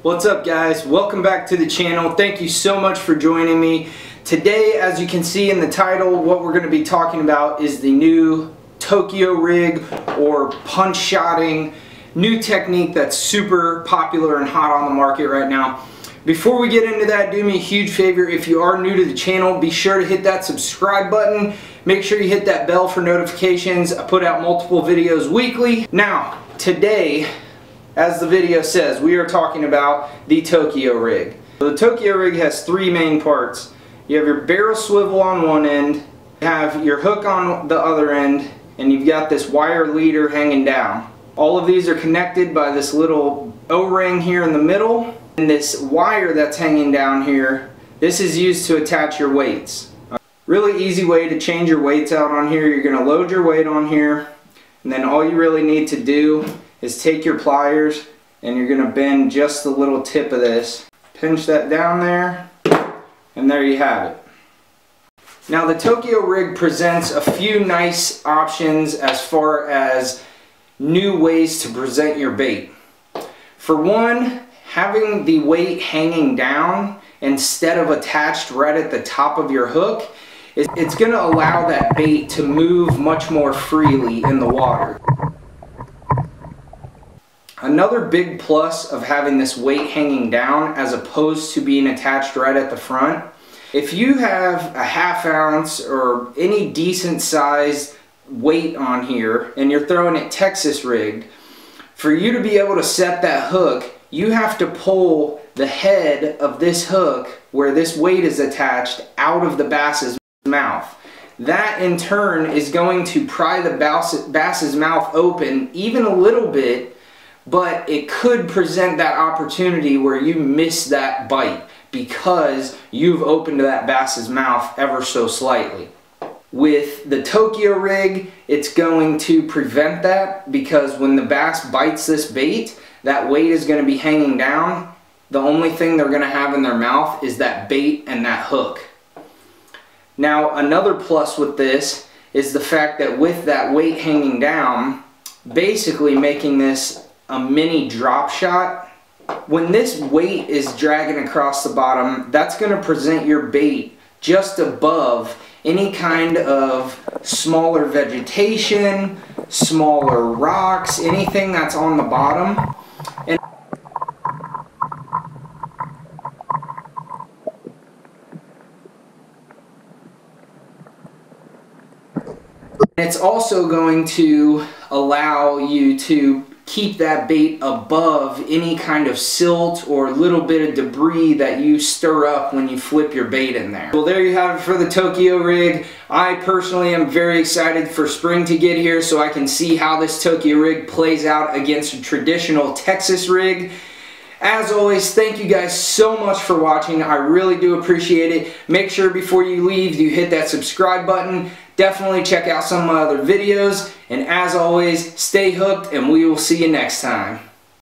What's up guys? Welcome back to the channel. Thank you so much for joining me. Today, as you can see in the title, what we're going to be talking about is the new Tokyo rig or punch shotting new technique that's super popular and hot on the market right now. Before we get into that, do me a huge favor. If you are new to the channel, be sure to hit that subscribe button. Make sure you hit that bell for notifications. I put out multiple videos weekly. Now, today, as the video says, we are talking about the Tokyo rig. So the Tokyo rig has three main parts. You have your barrel swivel on one end, you have your hook on the other end, and you've got this wire leader hanging down. All of these are connected by this little O-ring here in the middle. And this wire that's hanging down here, this is used to attach your weights. Really easy way to change your weights out on here. You're going to load your weight on here, and then all you really need to do is take your pliers and you're going to bend just the little tip of this. Pinch that down there, and there you have it. Now the Tokyo rig presents a few nice options as far as new ways to present your bait. For one, having the weight hanging down instead of attached right at the top of your hook, it's going to allow that bait to move much more freely in the water. Another big plus of having this weight hanging down as opposed to being attached right at the front, if you have a ½ ounce or any decent sized weight on here and you're throwing it Texas rigged, for you to be able to set that hook, you have to pull the head of this hook where this weight is attached out of the bass's mouth. That in turn is going to pry the bass's mouth open even a little bit, but it could present that opportunity where you miss that bite because you've opened that bass's mouth ever so slightly. With the Tokyo rig, it's going to prevent that because when the bass bites this bait, that weight is going to be hanging down. The only thing they're going to have in their mouth is that bait and that hook. Now, another plus with this is the fact that with that weight hanging down, basically making this a mini drop shot. When this weight is dragging across the bottom, that's going to present your bait just above any kind of smaller vegetation, smaller rocks, anything that's on the bottom. And it's also going to allow you to keep that bait above any kind of silt or little bit of debris that you stir up when you flip your bait in there. Well, there you have it for the Tokyo rig. I personally am very excited for spring to get here so I can see how this Tokyo rig plays out against a traditional Texas rig. As always, thank you guys so much for watching. I really do appreciate it. Make sure before you leave you hit that subscribe button. Definitely check out some of my other videos. And as always, stay hooked and we will see you next time.